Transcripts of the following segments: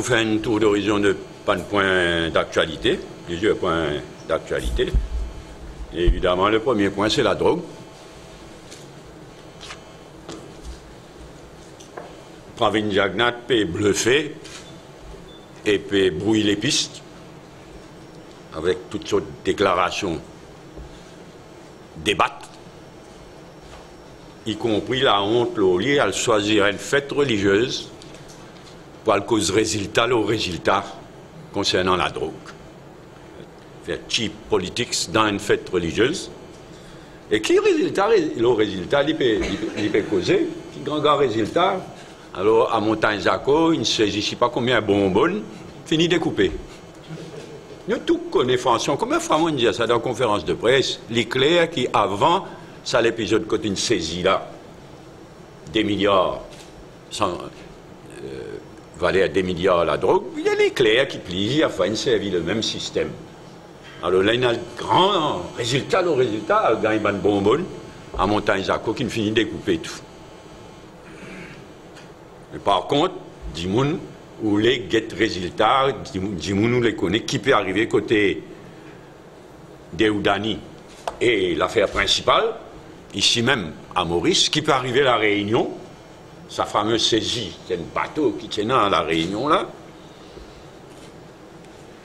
nous faire un tour d'horizon de pas de points d'actualité, plusieurs points d'actualité. Et évidemment, le premier point, c'est la drogue. Pravin Jagnat peut bluffer et peut brouiller les pistes avec toutes sortes de déclarations débattent, y compris la honte, l'olier, à choisir une fête religieuse pour le cause résultat, le résultat concernant la drogue. Faire cheap politics dans une fête religieuse. Et qui résultat, le résultat, il peut causer, qui grand résultat. Alors, à Montagne-Jaco, il ne saisit pas combien de bonbonnes, fini découpé. Nous tous connaissons, combien de fois on dit ça dans la conférence de presse, l'éclair qui, avant, ça l'épisode quand une saisie là, des milliards, valait à des milliards la drogue, il y a l'éclair qui plie, afin de servir le même système. Alors là, il y a le grand résultat, il gagne une bonbonne à Montagne-Jaco qui finit découpé tout. Mais par contre, dis-moi, où les get résultats, dis-moi, nous les connaissons, qui peut arriver côté Deoudani et l'affaire principale, ici même à Maurice, qui peut arriver à la Réunion, sa fameuse saisie, c'est un bateau qui tient à la Réunion là,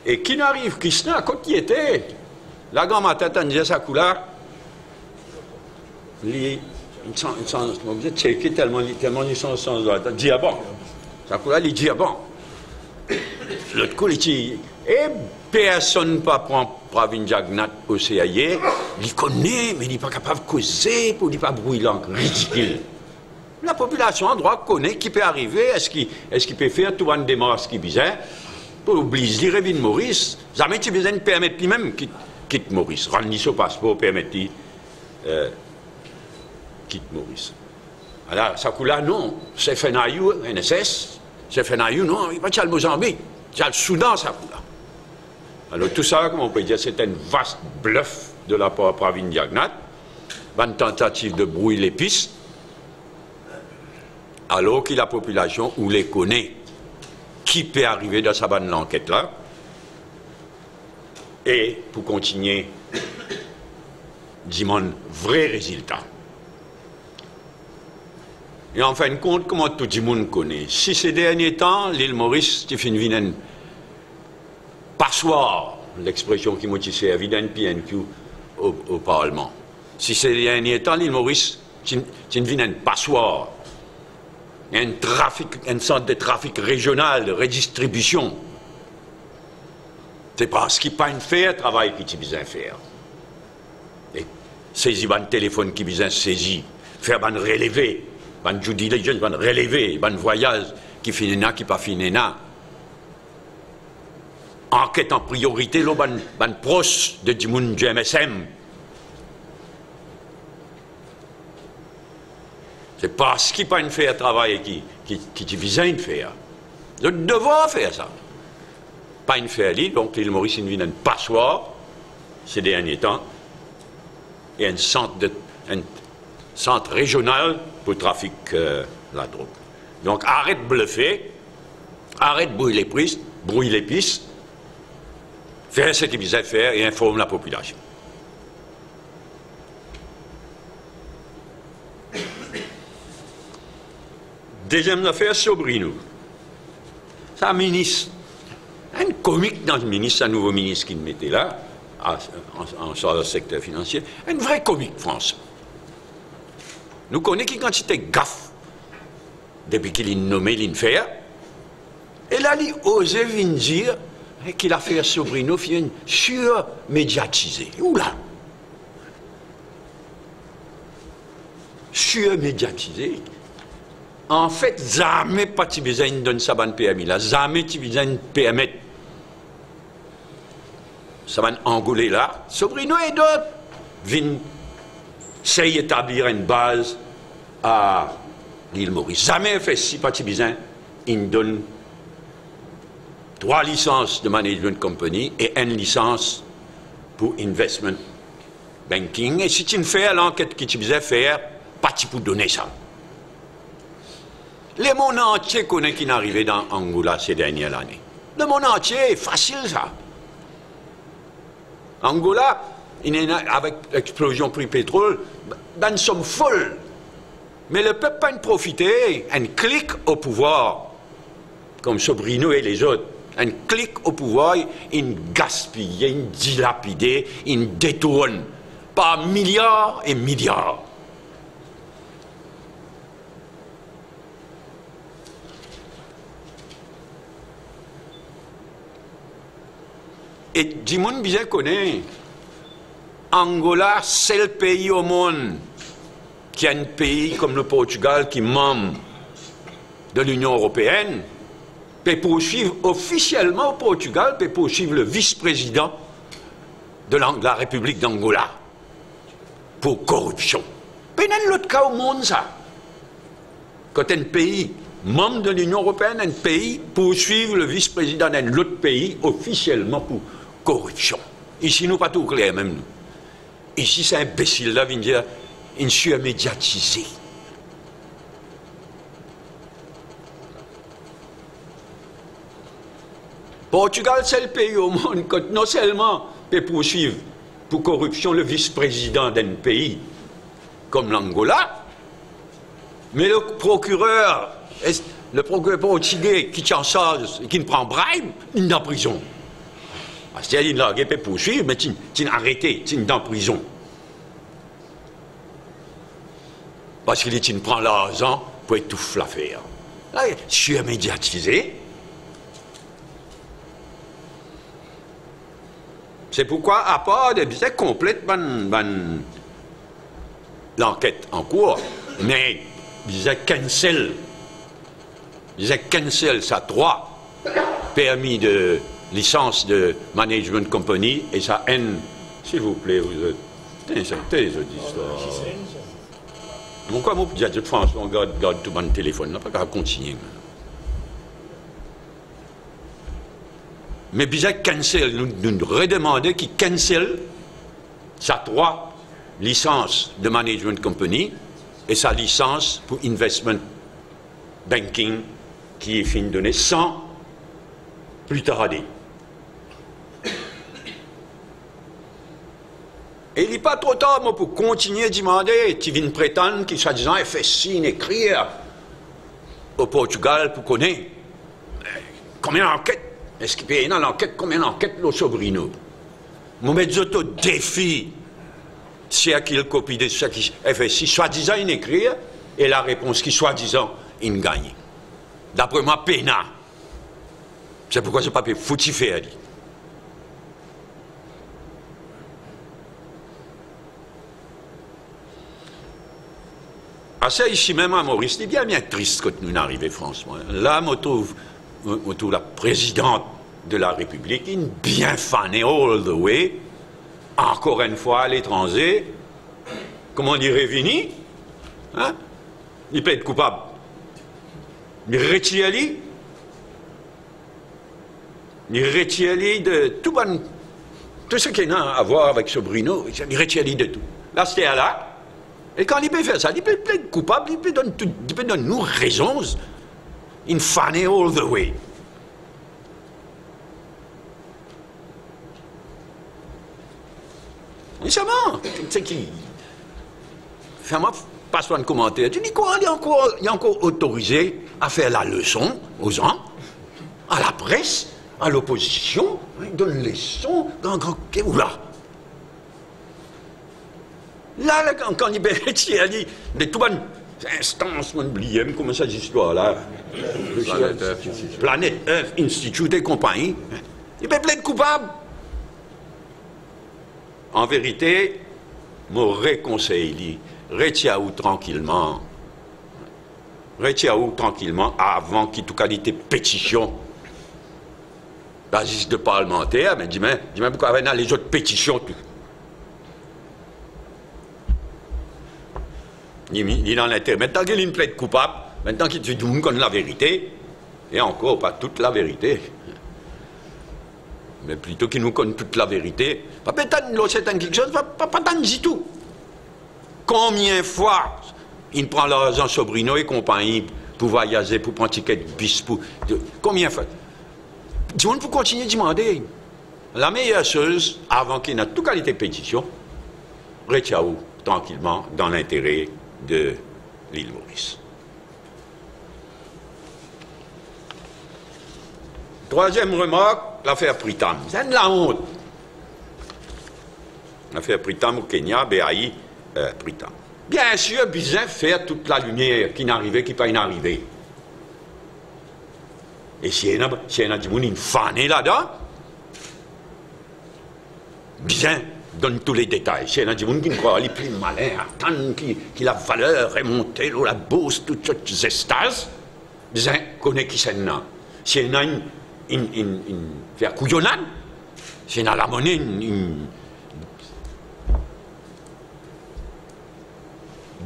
et qui n'arrive, qui se à côté qui était, la grand-mère tête disait ça couleur, vous êtes checké tellement ils sont sans diabon. Ça coule les diabons. L'autre coup, il dit, et personne ne prend Pravin Jagnat au CAI, il connaît, mais il n'est pas capable de causer pour ne pas brûler l'encre. Ridicule. La population en droit connaît qui peut arriver, est-ce qu'il peut faire tout un démarche qui bizarre pour oublier Revin Maurice. Jamais tu besoin de permettre lui-même quitte Maurice. Rendre son passeport, permettre quitte Maurice. Alors, ça coule là, non. C'est Fenaïou, NSS. C'est Fenaïou, non. Il va y avoir le Mozambique. Il y a le Soudan, ça coule là. Alors, tout ça, comme on peut dire, c'est un vaste bluff de la part de Pravin Jagnat. Une tentative de brouiller les pistes. Alors que la population, ou les connaît, qui peut arriver dans sa bande l'enquête là. Et, pour continuer, dis-moi, vrai résultat. Et en fin de compte, comment tout le monde connaît. Si ces derniers temps, l'île Maurice, c'est une vilaine passoire, l'expression qui m'a servi d'un PNQ au Parlement. Si ces derniers temps, l'île Maurice, c'est une vilaine passoire. Il y a une sorte de trafic régional, de redistribution. C'est parce qu'il n'y a pas un faire travail qui tu besoin faire. Et saisir un téléphone qui besoin saisir, faire un relevé. Ban due diligence, ban relevé, ban voyage qui finit là, qui pas fini là. Enquête en priorité, là, ban proche de du monde du MSM. C'est parce qu'il n'y a pas une faire travail qui vise à faire. Nous devons faire ça. Pas une faire libre, donc l'île Maurice vient une passoire ces derniers temps et un centre régional pour le trafic la drogue. Donc arrête de bluffer, arrête de brouiller les pistes, faire ce qu'il vise faire et informe la population. Deuxième affaire, Sobrino. C'est un ministre, un comique dans le ministre, un nouveau ministre qui le mettait là, en charge du secteur financier, un vrai comique français. Nous connaissons qui quantité gaffe depuis qu'il est nommé l'INFER. Et là, il osait venir dire qu'il a fait Sobrino une surmédiatisée. Oula! Surmédiatisée. En fait, jamais pas tu besoin de donner ça à PMI là, jamais tu besoin de permettre ça va engoler là. Sobrino et d'autres viennent essayer d'établir une base à l'île Maurice. Jamais fait si pas tu besoin, ils donnent 3 licences de management company et 1 licence pour investment banking. Et si tu fais l'enquête que tu besoin faire, pas tu peux donner ça. Le monde entier connaît qui est arrivé dans Angola ces dernières années. Le monde entier, facile ça. Angola, avec l'explosion prix pétrole, ben, nous sommes folles. Mais le peuple n'a pas profité, un clic au pouvoir, comme Sobrino et les autres. Un clic au pouvoir, il gaspille, il dilapide, il détourne par milliards et milliards. Et du monde bien connaît, Angola, c'est le pays au monde qui a un pays comme le Portugal qui est membre de l'Union européenne, peut poursuivre officiellement au Portugal, peut poursuivre le vice-président de la République d'Angola pour corruption. Mais dans l'autre cas au monde, ça. Quand un pays membre de l'Union européenne, un pays poursuivre le vice-président d'un autre pays officiellement pour corruption. Ici, nous pas tout clair, même nous. Ici, c'est imbécile là, vient dire, une surmédiatisé. Portugal, c'est le pays au monde qui non seulement peut poursuivre pour corruption le vice-président d'un pays comme l'Angola, mais le procureur portugais qui tient ça et qui ne prend bribe, il est en prison. C'est-à-dire qu'il peut poursuivre, mais il est arrêté, il est en prison. Parce qu'il prend l'argent pour étouffer l'affaire. Là, surmédiatisé. C'est pourquoi, à part de bien complète l'enquête en cours, mais ils cancel ça 3 permis de licence de management company et ça N, s'il vous plaît, vous êtes des histoires. Pourquoi vous dites de France, on garde tout mon téléphone, on n'a pas qu'à continuer. Mais bien cancel, nous redemandons qu'il cancel sa 3 licences de management company et sa licence pour investment banking qui est fin donnée sans plus tarder. Et il n'est pas trop tard moi, pour continuer à demander, tu viens prétendre qu'il soi-disant fait signe écrire au Portugal pour connaître combien d'enquêtes. Est-ce qu'il peut y avoir l'enquête, combien d'enquêtes le Sobrino? Moi, je mets au défi, si à qui le copie de ce qui fait si soi-disant il écrire, et la réponse qui soi-disant il gagne. D'après moi, Pena. C'est pourquoi ce papier foutu faire. Ah, ça ici même à Maurice, c'est bien triste quand nous arrivons, franchement. Là, on trouve la présidente de la République, une bien fanée all the way, encore une fois à l'étranger, comment on dirait Vini, hein? Il peut être coupable. Mais Retiali de tout ce qui a à voir avec Sobrino, il Retiali de tout. Là, c'était à là. Et quand il peut faire ça, il peut être coupable, il peut donner nous raisons. In funny all the way. Mais ça va, c'est qui? Fais-moi passe un commentaire. Tu dis quoi? Il est encore autorisé à faire la leçon aux gens, à la presse, à l'opposition. Il donne les leçons dans là. Là, quand il a dit, de tout bon instance, on oublie, comment ça, cette histoire-là? Planète Earth Institute et compagnie. Il peut plaidre coupable. En vérité, mon réconseil, retiens-vous tranquillement. Retiens-vous tranquillement avant qu'il y ait qualité pétition. Basis de parlementaire, mais dis-moi pourquoi il y a les autres pétitions. Il est en intérêt. Maintenant qu'il est plaide coupable, maintenant qu'il dit tout le monde connaît la vérité, et encore pas toute la vérité, mais plutôt qu'il nous connaît toute la vérité, pas peut-être c'est quelque chose, pas tant du tout. Combien de fois il prend l'argent Sobrino et compagnie pour voyager, pour prendre ticket de bus, pour... Combien fait? Du monde pour continuer de demander. La meilleure chose, avant qu'il y ait toute qualité de pétition, retirez-vous tranquillement dans l'intérêt de l'île Maurice. Troisième remarque, l'affaire Pritam. C'est de la honte. L'affaire Pritam au Kenya, BAI, Pritam. Bien sûr, bien faire toute la lumière qui n'arrivait, qui pas inarrivée. Et si il y a des gens qui fanent là-dedans, bien, donne tous les détails. Si il y a des gens qui croient les plus malins, attendent que la valeur est montée, la bourse, toutes ces extases, bien, connaît qui c'est là. Si il y a une faire couillonnade, si il y a la monnaie,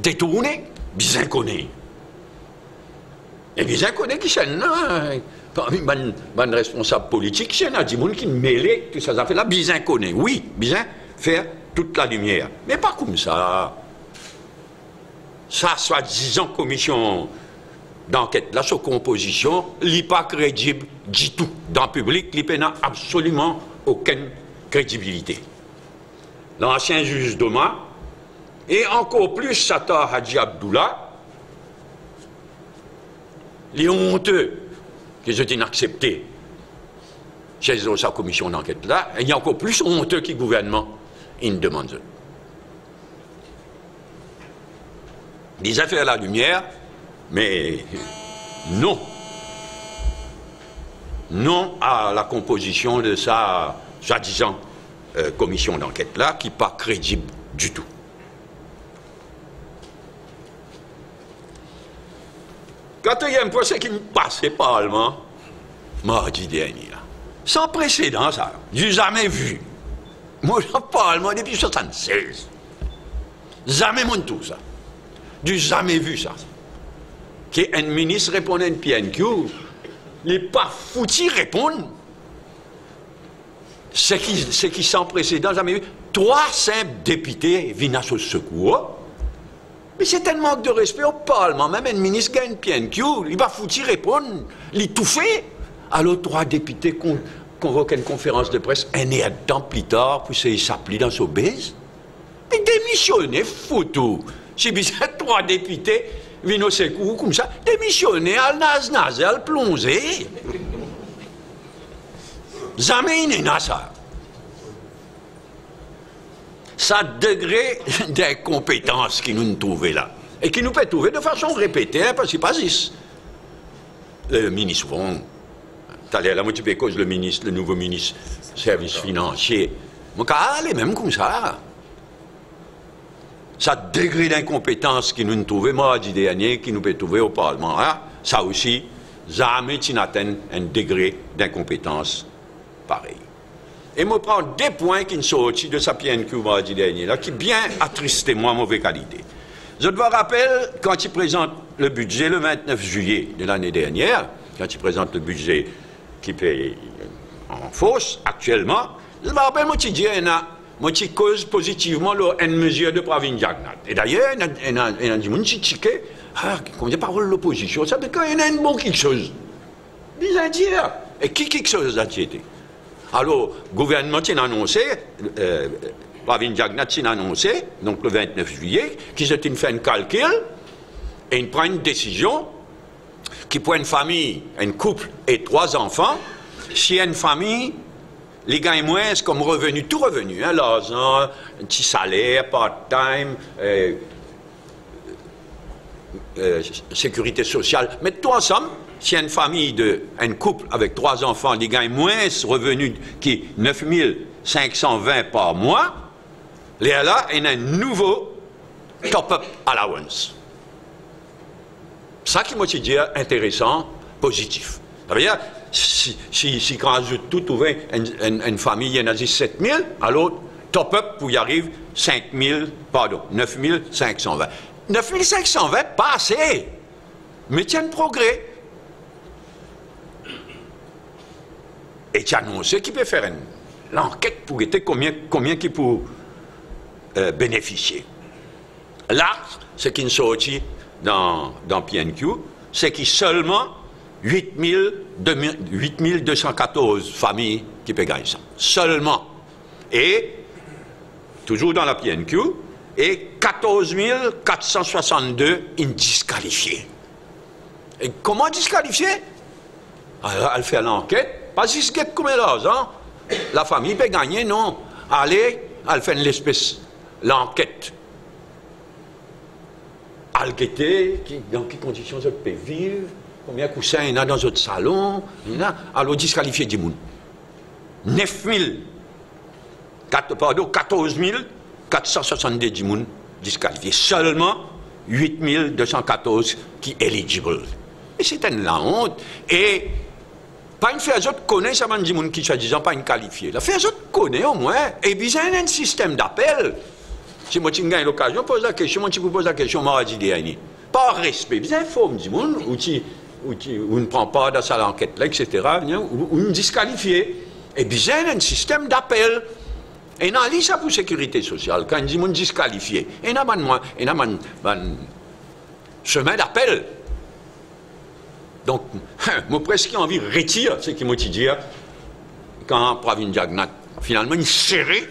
détourné, bien connu. Et bien connu qui c'est là, parmi les responsables politiques, c'est des gens qui mêlent tout ça, ça fait là, bien connu. Oui, bien faire toute la lumière. Mais pas comme ça. Ça, soi-disant commission d'enquête, là, sa composition, n'est pas crédible du tout. Dans le public, il n'a absolument aucune crédibilité. L'ancien juge Doma, et encore plus Sata Hadji Abdullah, les honteux qu'ils ont inacceptés chez sa commission d'enquête là, il y a encore plus honteux que le gouvernement, il demande. Ils ont fait la lumière, mais non. Non à la composition de sa, soi-disant, commission d'enquête là, qui n'est pas crédible du tout. Quatrième point, c'est qu'il passait Parlement mardi dernier. Sans précédent, ça. J'ai jamais vu. Moi, je Parlement depuis 1976. Jamais mon tout, ça. J'ai jamais vu ça. Qu'un ministre répondait à une PNQ, il n'est pas foutu répondre. C'est qui sans précédent, jamais vu. 3 simples députés viennent à ce secours. Mais c'est un manque de respect au Parlement. Même un ministre gagne PNQ, il va foutre répondre, il tout fait. Alors 3 députés convoquent une conférence de presse un et un temps plus tard pour s'appeler dans son base. Mais démissionner, foutu. Si bien 3 députés viennent au secours comme ça, démissionner, à naze, à plonger. Jamais il n'est ça. Ça degré d'incompétence qui nous trouvons là. Et qui nous peut trouver de façon répétée, hein, parce que pas juste. Le ministre Wong, t'allais à la moitié cause le ministre, le nouveau ministre service financier. Mon cas, elle est même comme ça. Ça degré d'incompétence qui nous trouvons, moi, dit dernier, qui nous peut trouver au Parlement. Hein, ça aussi, jamais tu n'atteins un degré d'incompétence pareil. Et me prendre des points qui sont sortis de sa PNQ mardi dernier, là, qui bien attristé moi, mauvaise qualité. Je dois rappeler, quand il présente le budget le 29 juillet de l'année dernière, quand il présente le budget qui paye en fausse actuellement, je me rappelle, moi, tu dis, moi, tu cause positivement une mesure de Pravin Jagnat. Et d'ailleurs, il y a des gens qui tiquent, combien de paroles de l'opposition, ça veut dire qu'il y a un bon quelque chose. Bien dire. Et qui quelque chose a été? Alors, le gouvernement a annoncé, Pravin Jagnat a annoncé, donc le 29 juillet, qu'ils ont fait un calcul et ils prennent une décision qui, pour une famille, un couple et 3 enfants, si une famille, les gagnent moins comme revenu, tout revenu, hein, l'argent, un petit salaire, part-time, sécurité sociale, mais tout ensemble, si une famille, un couple avec 3 enfants, ils gagnent moins revenu qui 9 520 par mois, là, il y a un nouveau top-up allowance. Ça qui m'a dit intéressant, positif. Ça veut dire, si quand on ajoute tout, une famille, il y en a 7 000, alors top-up pour y arriver 9 520. 9 520, pas assez, mais il y a un progrès. Et tu as annoncé qu'il peut faire l'enquête pour être combien qui peut bénéficier. Là, ce qui est sorti dans PNQ, c'est qu'il y a seulement 8214 familles qui peuvent gagner ça. Seulement. Et, toujours dans la PNQ, et 14 462 disqualifiés. Et comment disqualifier? Elle fait l'enquête, pas si c'est combien d'argent, la famille peut gagner, non. Allez, elle fait l'espèce, l'enquête. Elle guette, dans quelles conditions elle peut vivre, combien de coussins il y a dans votre salon, alors disqualifier du monde. 14 462 du monde disqualifiés. Seulement 8 214 qui sont éligibles. Et c'est la honte. Et pas une fois autres connaît ça, man, du monde qui soi-disant pas une qualifiée. La fois autres connaît au moins. Et puis il y a un système d'appel. Si moi tu gagnes l'occasion, pose la question, moi tu vous poses la question, moi je dis par respect, bien informe du monde, ou ne prend pas dans sa enquête là, etc. Ou une disqualifié. Et puis il y a un système d'appel. Et dans ça pour sécurité sociale, quand il dit monde disqualifié, et n'a pas chemin d'appel. Donc, moi presque envie de retirer ce qui m'a dit quand Pravin Jagnat finalement il serré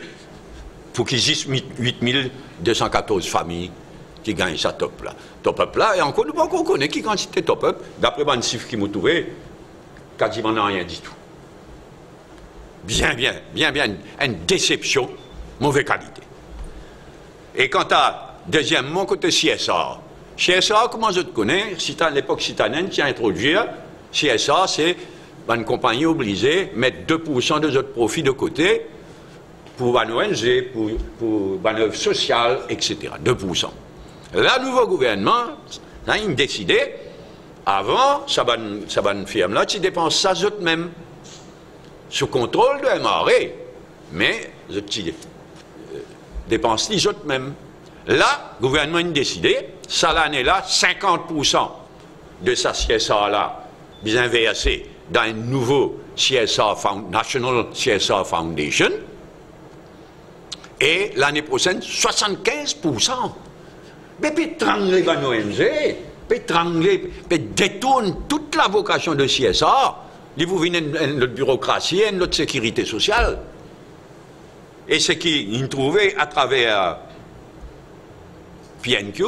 pour qu'il existe 8214 familles qui gagnent ça top là. Top up là, et encore nous pas qu'on connaît qui quantité top up, d'après les chiffres qui m'ont trouvé, quasiment rien du tout. Bien, une déception, mauvaise qualité. Et quant à, deuxièmement, côté CSA. CSA, comment je te connais, à l'époque citadine qui a introduit, CSA, c'est une compagnie obligée de mettre 2% de notre profit de côté pour une ONG, pour une œuvre sociale, etc. 2%. Le nouveau gouvernement a décidé, avant, ça va une firme-là, qui dépense ça eux-mêmes. Sous contrôle de MRA, mais je dépense les autres même. Là, le gouvernement a décidé, ça l'année-là, 50% de sa CSA-là, bien versé dans un nouveau CSA, National CSA Foundation, et l'année prochaine, 75%. Mais puis trangler les ONG, puis détourne toute la vocation de CSA. Vous venez de notre bureaucratie et de notre sécurité sociale. Et ce qu'ils trouvaient à travers PNQ,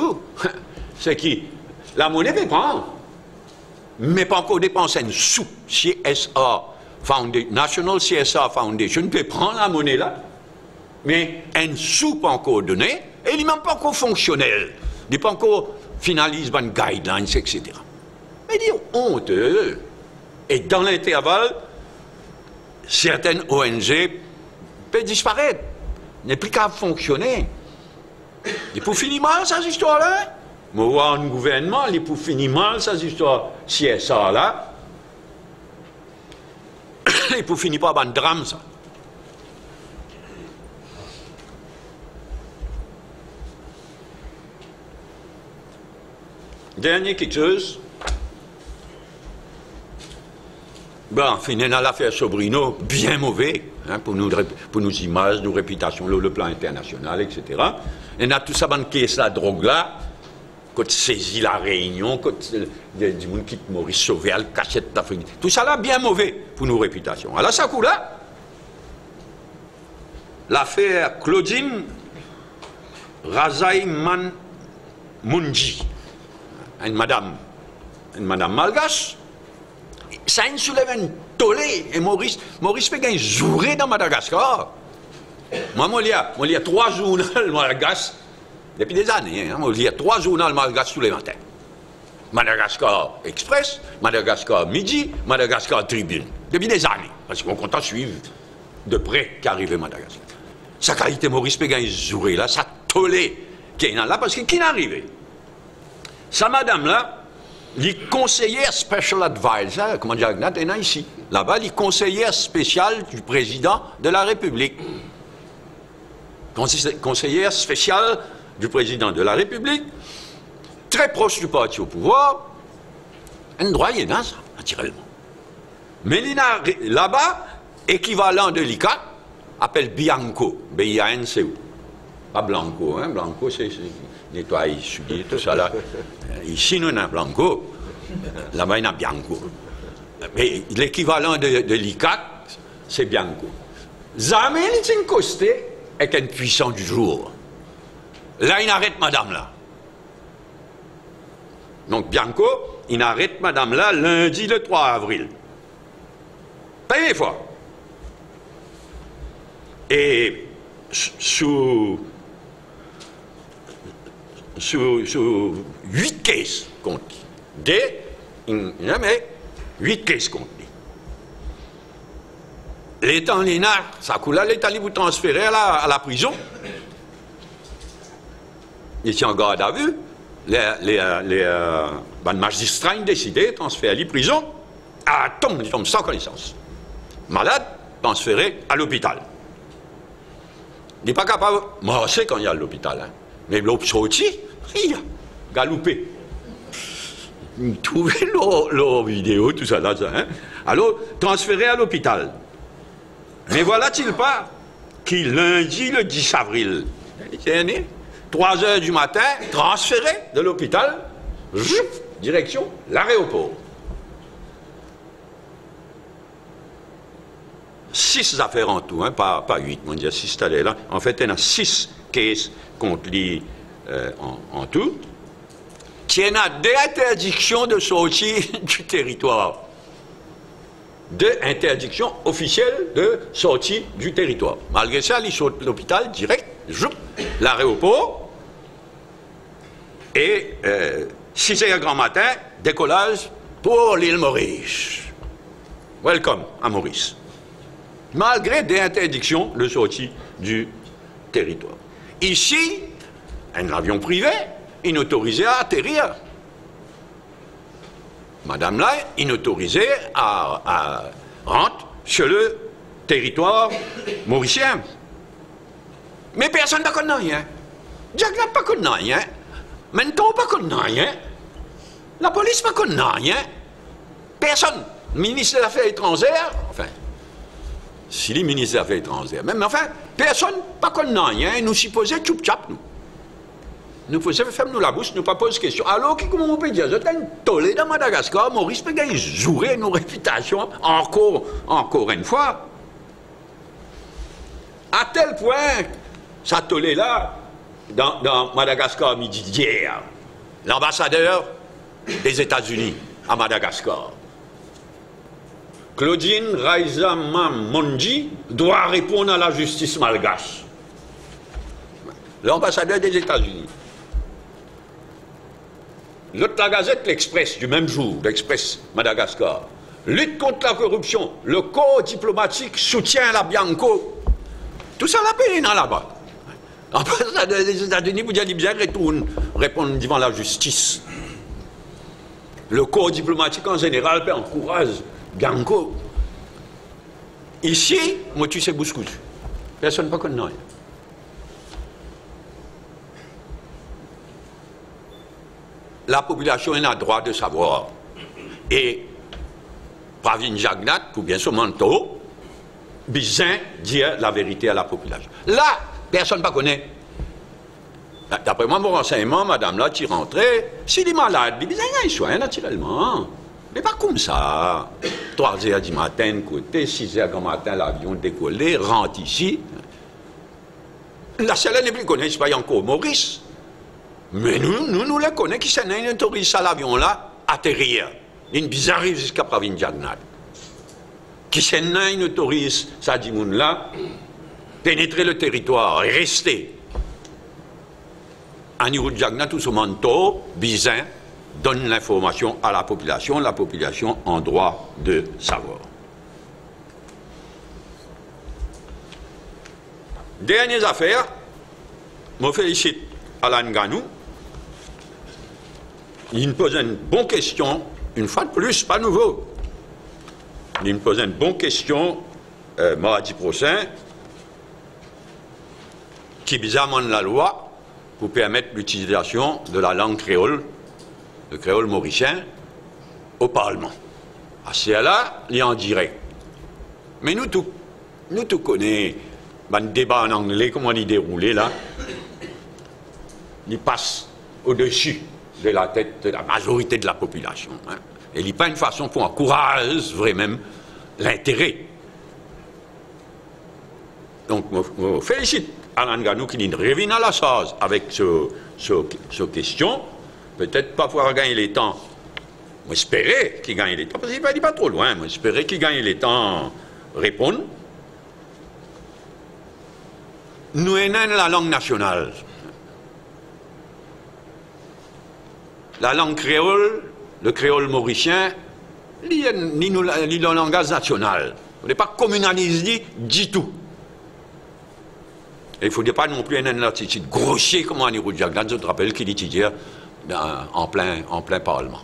c'est que la monnaie peut prendre, mais pas encore dépenser une sous CSA National CSA Foundation peut prendre la monnaie là, mais un sous pas encore donné, et il n'est même pas encore fonctionnel. Il n'est pas encore finalisé dans les guidelines, etc. Mais il est honteux. Et dans l'intervalle, certaines ONG peuvent disparaître, n'est plus qu'à fonctionner. Il faut finir mal, cette histoire-là. Moi, voir un gouvernement, il faut finir mal, cette histoire CSA-là. Il faut finir par un drame, ça. Dernier quelque chose. Bon, finalement, l'affaire Sobrino, bien mauvais, hein, pour nos images, nos réputations, le plan international, etc. Et on a tout ça dans caisse la drogue là, quand saisit la Réunion, quand du monde quitte Maurice Sauvel, cachette d'Afrique. Tout ça là, bien mauvais pour nos réputations. Alors, ça coup là, l'affaire Claudine Razaiman Munji, une madame malgache. Ça soulève un tollé. Et Maurice fait gagner jourée dans Madagascar. Moi, il y a 3 journaux malgaches, depuis des années, hein, il y a 3 journaux malgaches tous les matins. Madagascar Express, Madagascar Midi, Madagascar Tribune. Depuis des années. Parce qu'on compte à suivre de près qu'arrive Madagascar. Sa qualité Maurice fait gagner jourée là, ça tollé qui est là, parce que qui est arrivé? Sa madame là, les conseillères special advisor, comment dire, il y en a ici. Là-bas, les conseillères spéciales du président de la République. Conseillère spéciale du président de la République, très proche du parti au pouvoir, un droit, il y a ça, naturellement. Mais là-bas, équivalent de l'ICA, appelle Bianco, B-I-A-N-C-O. Pas Blanco, hein, Blanco c'est nettoyer, souiller, tout ça là. Ici, nous avons Blanco. Là-bas, il y a Bianco. Mais l'équivalent de l'ICAC, c'est Bianco. Jamais il s'est costé avec un puissant du jour. Là, il arrête madame là. Donc, Bianco, il arrête madame là lundi le 3 avril. Première fois. Et sous 8 caisses contre lui. Jamais 8 caisses contre lui. L'État en l'INA, ça coule là, l'État vous transférer à la prison. Il tient en garde à vue. Les magistrats ont décidé de transférer à la prison. Ah, il tombe sans connaissance. Malade, transféré à l'hôpital. Il n'est pas capable. Moi, je sais quand il y a à l'hôpital. Hein. Mais l'autre sorti, il a galoupé. Trouvez leur vidéo, tout ça là. Hein. Alors, transféré à l'hôpital. Mais voilà-t-il pas qu'il lundi le 10 avril, 3 heures du matin, transféré de l'hôpital, direction l'aéroport. 6 affaires en tout, hein, pas 8, on dit 6 talents là. En fait, il y en a 6 cases contre lui en tout. Il y en a des interdictions de sortie du territoire. 2 interdictions officielles de sortie du territoire. Malgré ça, il saute l'hôpital direct, l'aéroport, et 6 heures grand matin, décollage pour l'île Maurice. Welcome à Maurice. Malgré des interdictions de sortie du territoire. Ici, un avion privé, inautorisé à atterrir. Madame là, inautorisée à rentrer sur le territoire mauricien. Mais personne ne connaît rien. Jack n'a pas connu rien. Menton pas connu rien. La police pas connu rien. Personne. Le ministre des Affaires étrangères, enfin, si les ministres des Affaires étrangères, même enfin, personne pas connu rien. Nous supposons tchoup-tchap, nous. Nous faisons faire nous la bouche, nous pas poser de questions. Alors, comment on peut dire, je t'ai tollé dans Madagascar, Maurice peut gagner jouer nos réputations encore une fois. À tel point, ça tollé là, dans Madagascar midi d'hier, l'ambassadeur des États-Unis à Madagascar, Claudine Raisamamonji, doit répondre à la justice malgache. L'ambassadeur des États-Unis. L'autre, la Gazette, l'Express, du même jour, l'Express Madagascar. Lutte contre la corruption. Le corps diplomatique soutient la Bianco. Tout ça, la paix dans là-bas. L'ambassadeur des États-Unis, vous dites bien, répondre devant la justice. Le corps diplomatique en général encourage Bianco. Ici, moi, tu sais, bouscouche. Personne ne peut connaître. La population a le droit de savoir. Et Pravin Jagnat, ou bien son manteau, besoin dire la vérité à la population. Là, personne ne connaît. D'après moi, mon renseignement, madame là, qui rentrait, s'il est malade, il besoin d'un soin naturellement. Mais pas comme ça. 3 heures du matin, côté, 6 heures du matin, l'avion décollé, rentre ici. La seule n'est plus connue, c'est pas encore Maurice. Mais nous les connaissons qui s'en est autorisé à l'avion là, atterrir. Une bizarre jusqu'à Pravin Jagnat. Qui s'en est autorisé, ça dit moun là, pénétrer le territoire et rester. À niveau de Jagnat, tout ce manteau, bizarre, donne l'information à la population en droit de savoir. Dernière affaire, je me félicite Alan Ganou. Il me pose une bonne question, une fois de plus, pas nouveau. Il me pose une bonne question mardi prochain, qui bizarrement la loi pour permettre l'utilisation de la langue créole, le créole mauricien, au Parlement. À cela, il est en direct. Mais nous tout connaissons le débat en anglais, comment il est déroulé là. Il passe au-dessus de la tête de la majorité de la population. Hein. Et il n'y a pas une façon pour encourager vraiment l'intérêt. Donc, je félicite Alain Ganou qui revient à la chose avec ce question. Peut-être pas pouvoir gagner les temps. J'espérais qu'il gagne les temps, parce qu'il n'est pas trop loin. J'espérais qu'il gagne les temps répondre. Nous avons la langue nationale. La langue créole, le créole mauricien, il est le langage national. On n'est pas communalisé du tout. Et il ne faut pas non plus une attitude grossière comme Annie Roudjagdan, je te rappelle qu'il étudiait en plein Parlement.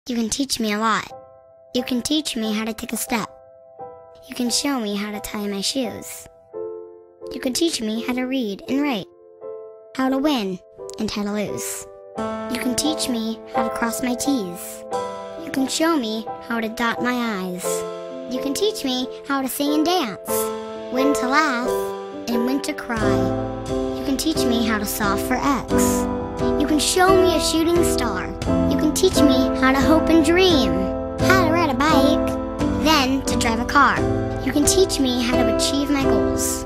You can teach me a lot. You can teach me how to take a step. You can show me how to tie my shoes. You can teach me how to read and write, how to win and how to lose. You can teach me how to cross my T's. You can show me how to dot my I's. You can teach me how to sing and dance, when to laugh and when to cry. You can teach me how to solve for X. You can show me a shooting star. You can teach me how to hope and dream, how to ride a bike, then to drive a car. You can teach me how to achieve my goals.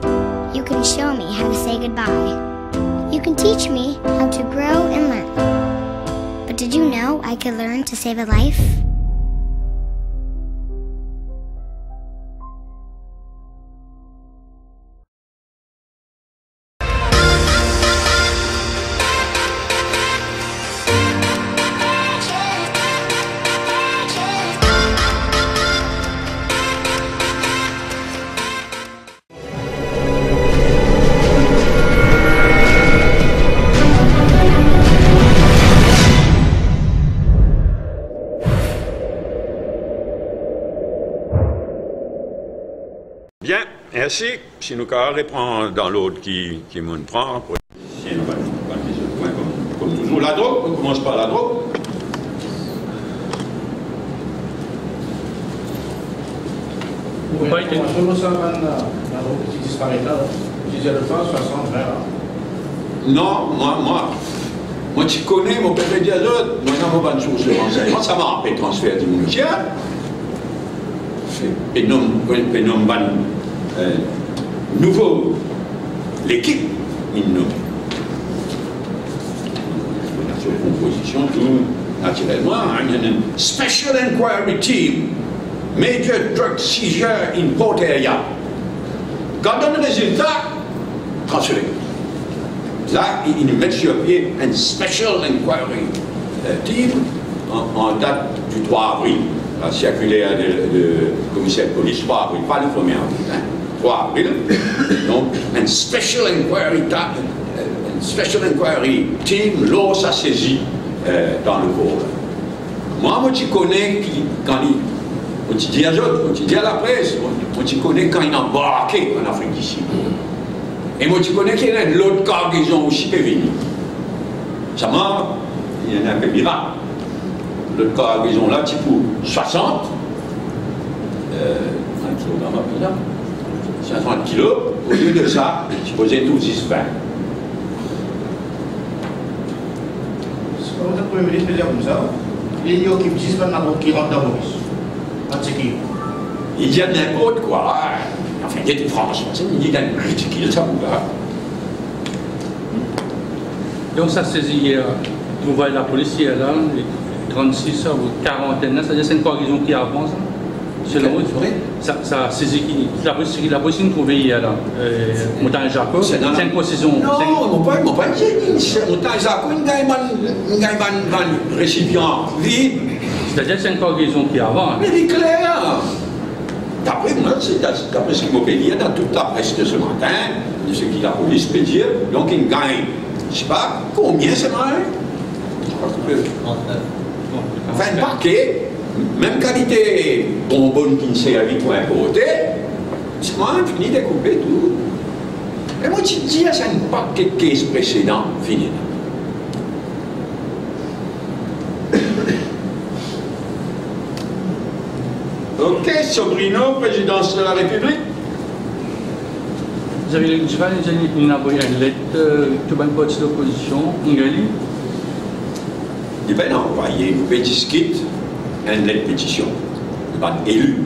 You can show me how to say goodbye. You can teach me how to grow and learn. But did you know I could learn to save a life? Bien, ainsi, si nous reprend dans l'ordre qui nous prend, comme toujours, la drogue, on commence par la drogue. Oui, comment ça va la drogue qui disparaît là? Je disais le temps, 60, 20 ans. Non, moi, tu connais, mon père dit à l'autre, moi, je n'ai pas de source de renseignement, ça m'a fait transfert du ministère. Et non, nouveau, l'équipe, il nomme. Sur composition, tout naturellement, il y a une Special Inquiry Team, Major Drug Seizure in Port Area. Quand on a le résultat, transféré. Là, il met sur pied un Special Inquiry Team en date du 3 avril. La circulaire de commissaire de police, 3 avril, pas le 1er avril, hein, 3 avril. Donc, un Special Inquiry Team, l'eau s'est saisi dans le port. Moi, tu connais, quand on te dit à l'autre, on te dit à la presse, on te connaît quand il a embarqué en Afrique du Sud. Et moi, tu connais qu'il y a l'autre cargaison aussi qui est venue. Ça m'a, il y en a un peu miracle. L'autre cargaison là, type 60, 50 kilos, au lieu de ça, tu posais tout 10-20. C'est comme ça que le Premier ministre peut dire comme ça. Il y a qui me disent maintenant qui rentre dans Maurice. Il y a n'importe quoi. Enfin, il y a des Français, il y a des ridicules, ça vous va. Donc ça saisit hier, vous voyez la police hier là, 36 heures ou 41, c'est-à-dire c'est une cargaison qui avance. selon vous, ça c'est la position trouvée hier là, Montagne Jacob, c'est une position. Non, mon pas dit, Montagne Jacob, il y a un récipient vide. C'est-à-dire que c'est une cargaison qui avant. Mais il est clair. D'après moi, d'après ce qu'il m'a dit dans toute la presse de ce matin, de ce que la police peut dire, donc il gagne, je ne sais pas, combien c'est mal. Enfin, un paquet, même qualité bonbonne qui ne servi pour importer, c'est moi, fini de couper tout. Et moi, tu te dis, c'est un paquet de caisses précédents, fini. Ok, Sobrino, présidence de la République. Vous avez envoyé une lettre de bonne partie de l'opposition, Ngali. Eh bien non, voyez, nous pouvons discuter une lettre de pétition, nous sommes élus.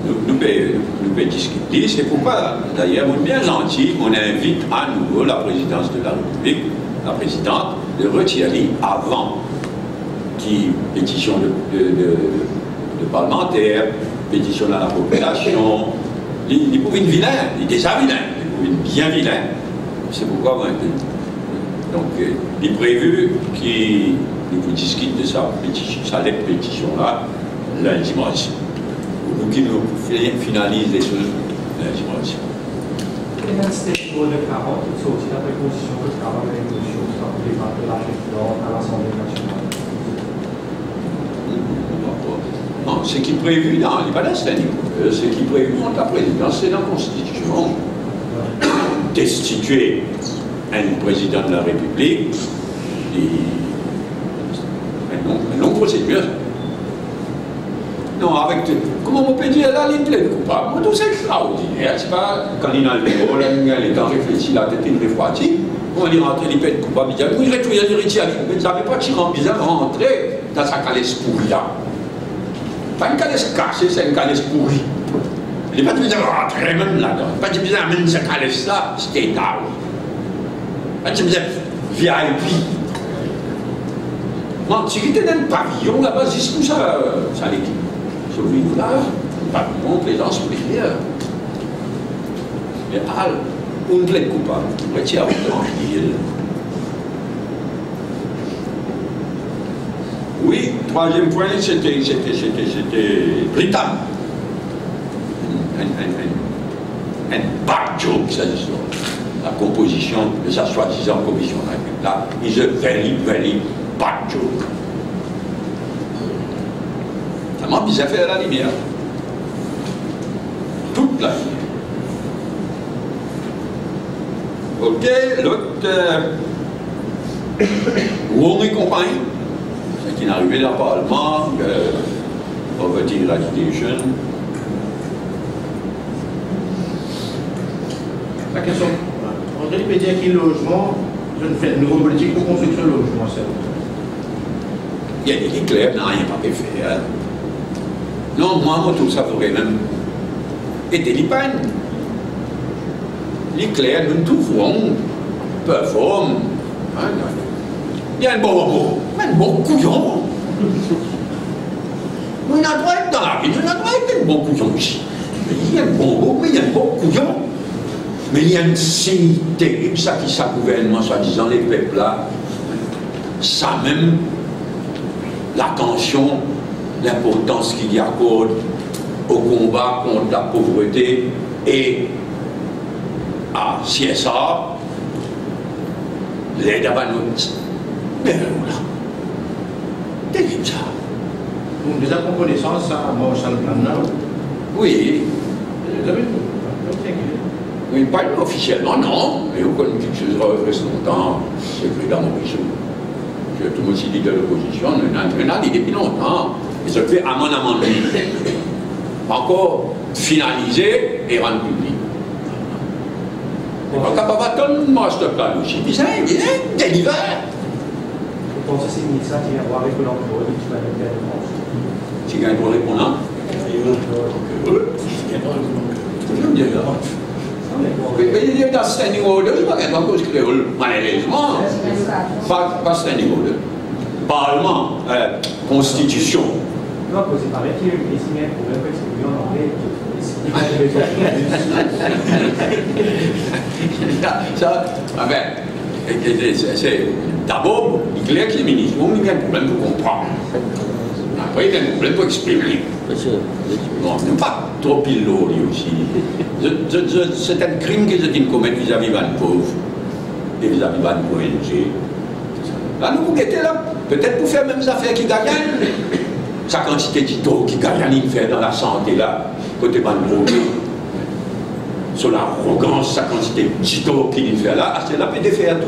Nous pouvons discuter, c'est pourquoi, d'ailleurs, on est bien gentil, on invite à nouveau la présidence de la République, la présidente, de retirer avant qui pétition de parlementaires, pétition à la population, il pouvait être vilain, il est déjà vilain, il pouvait être bien vilain. C'est pourquoi moi, donc il est prévu qu'il vous discute de sa lettre pétition-là lundi mardi. Pour qu'il nous finalise les choses lundi mardi. Et dans ce niveau de 40, c'est aussi la préposition que je travaille avec M. Ousmane pour les partis de la présidence à l'Assemblée nationale. Non, ce qui est prévu dans les Palestiniens, ce qui est prévu dans la présidence, c'est la Constitution. Destituer un président de la République, une longue procédure. Non, avec. Comment on peut dire la ligne pleine coupable? Moi, tout c'est extraordinaire. C'est pas quand il a le temps réfléchi, la tête est refroidie. On dit rentrer les peines coupables. Il dit, oui, il retrouve les rituels. Mais ça ne veut pas tirer en bizarre rentrer dans sa calèche pourrie là. Pas une calèche cachée, c'est une calèche pourrie. Il n'est pas besoin de rentrer même là-dedans. Pas besoin de mettre cette calèche là, c'était état. Pas besoin de VIP. Moi, si j'étais dans un pavillon là-bas, jusqu'où ça l'équipe. Sauvez-vous là, un pavillon, plaisance ouvrière. Mais on ne l'aide coupable. On retire tranquille. Oui, troisième point, c'était Britannique. Un bad joke, cette histoire. La composition de sa soi-disant commission d'enquête là, is a very, very bad joke. Ça m'a bizarre faire la lumière. Toute la lumière. Ok, l'autre. Rouen et compagnie. C'est qui est arrivé dans le Parlement, Poverty Eradication. La question, André peut dire qu'il logement, je ne fais une nouvelle politique pour construction de logement, c'est Il y a des clairs, n'a rien pas pu faire. Non, moi, tout ça pourrait même être l'IPAN. Les clairs, nous trouvons, performent. Il y a un bon mot, un bon couillon. On a droit d'être dans la vie, on a droit d'être un bon couillon ici. Il y a un bon mot, mais il y a un bon couillon. Mais il y a une signe terrible, ça qui ça gouvernement, soi-disant, les peuples là, ça même, l'attention, l'importance qu'il y accorde au combat contre la pauvreté et à CSA, l'aide à Banout. Mais là, terrible ça. Vous déjà pris connaissance à Marshall Plan. Oui. Vous avez Oui, pas officiellement, non, mais vous connaissez quelque chose reste longtemps, c'est que dans mon réseau. Tout le monde s'est dit de l'opposition, on a dit depuis longtemps, et ça fait à mon amendement. Encore finalisé et rendu public. On n'est pas capable d'attendre le master plan aussi. Bizarre, délivré. Je pense que c'est une ça qui vient voir avec l'emploi et qui va le faire en France. C'est un bon répondant. Je me dis là. Mais il y a un standing order, je ne sais pas cause créole, malheureusement. Pas standing order. Parlement, Constitution. Non, c'est pareil qu'il y a un problème avec ce que en anglais. Ça, c'est d'abord, il est clair que les ministres ont un problème pour comprendre. Après, il y a un problème pour exprimer. Non, pas trop pile l'eau, lui aussi. C'est un crime que je commettre vis-à-vis d'un pauvre et vis-à-vis d'un ONG. Là, nous, vous guettez là, peut-être pour faire même les affaires qui gagnent. Sa quantité d'ito qui gagne, il fait dans la santé, là, côté ban drogué. Sur l'arrogance, sa quantité d'ito qu'il fait là, c'est la peine de faire tout.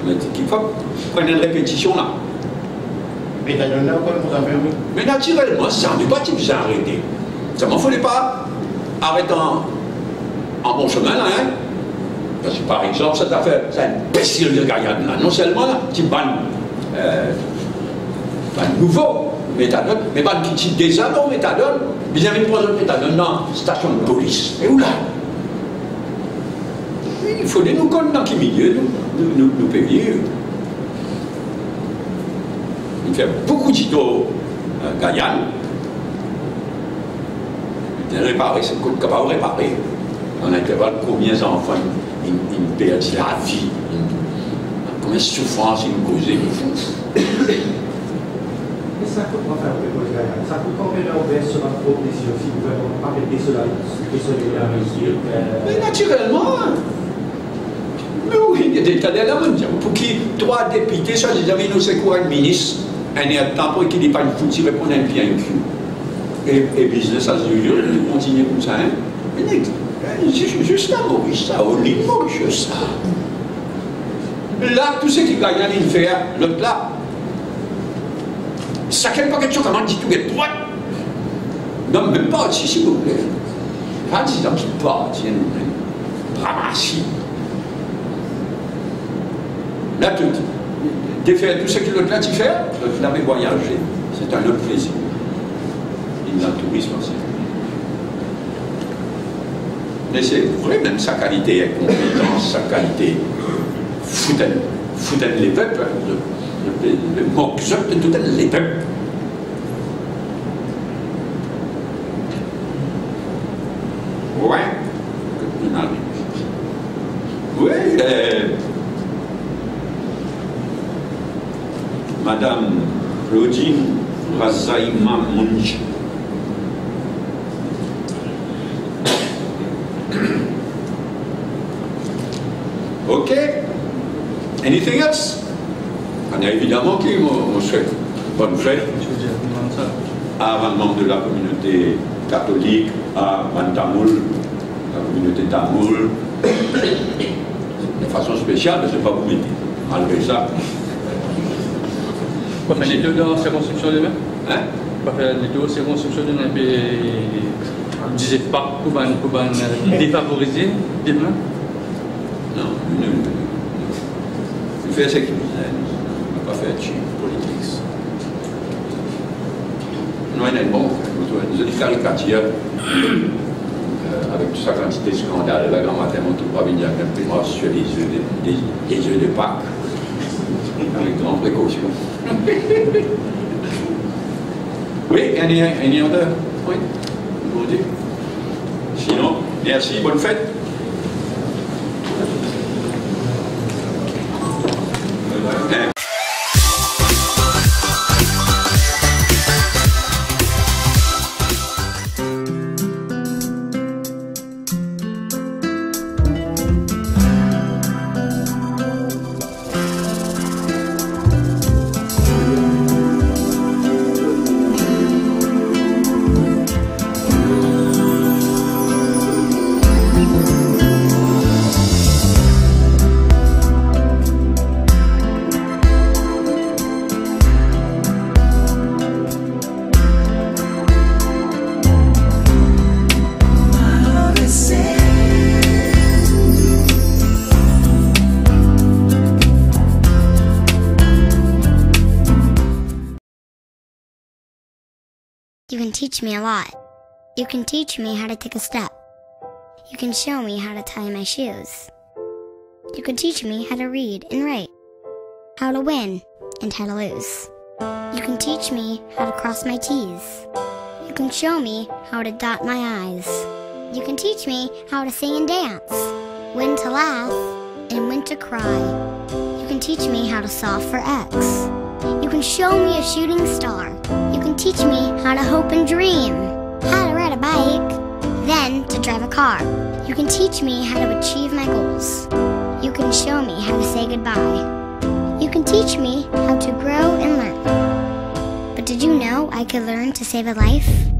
Mais il faut prendre une répétition là. Mais t'as donné encore pour faire oui. Mais naturellement, ça n'est pas type ça arrêté. Ça m'en fallait pas arrêter en bon chemin là, hein. Parce que par exemple, cette affaire, c'est un imbécile de gaillard là. Non seulement là, tu ban nouveau méthadone, mais ban qui tire déjà non méthadone, mais il y avait une projet de méthadone dans la station de police. Et où là? Il faut nous connaître dans quel milieu nous payer. Il fait beaucoup d'ito gaillard. Il réparer, c'est capable de réparer. On a intervalle combien d'enfants ils perdent la vie, combien de souffrance ils causent. Mais ça coûte quoi faire pour les gagnants? Ça coûte combien d'euros sur notre propre décision si le gouvernement n'a pas fait désolidariser? Mais naturellement. Mais oui, il y a des tas d'éléments. Pour qui, trois députés, ça, ils avaient nos secours un ministre, un air de temps pour qu'il n'ait pas une foutue répondre un pied à un cul. Et business as usual, ils continuent comme ça. Hein? Juste à Maurice, ça, au lit Maurice, ça. Là, tout ce qui gagne, il fait, l'autre là. Ça ne pas quelque chose comment dit tout est droit. Non, même pas aussi, s'il vous plaît. Pas disant qu'il part, tiens, ramassis. Là, de faire tout ce que l'autre là, tu fais, l'autre là, mais voyager. C'est un autre plaisir. Il y a un tourisme aussi. Mais c'est vrai, même sa qualité et compétence, sa qualité, foutaine les peuples, le moque de tout les peuples. Ouais. Oui, Madame Claudine Razaïma Munch. Ok. Anything else? On a évidemment qui on souhaite bonne fête à un membre de la communauté catholique, à Bantamoul, la communauté Tamoul, de façon spéciale, mais ce n'est pas vous m'aider. Malgré ça. Quoi faire les deux dans la circonscription de même? Hein? Quoi faire les deux circonscriptions de même et ne disait pas pour défavoriser demain? Non, il fait ce qu'il dit. Il n'a pas fait de politique. Non, il est bon. Nous avons des caricatures avec toute sa quantité de scandales. Là, grand matin, on ne peut pas venir avec un pémor sur les œufs de Pâques. Avec grande précaution. Oui, any other point? Sinon, merci, bonne fête. You can teach me a lot. You can teach me how to take a step. You can show me how to tie my shoes. You can teach me how to read and write, how to win and how to lose. You can teach me how to cross my T's. You can show me how to dot my I's. You can teach me how to sing and dance, when to laugh and when to cry. You can teach me how to solve for X. You can show me a shooting star. You can teach me how to hope and dream, how to ride a bike, then to drive a car. You can teach me how to achieve my goals. You can show me how to say goodbye. You can teach me how to grow and learn. But did you know I could learn to save a life?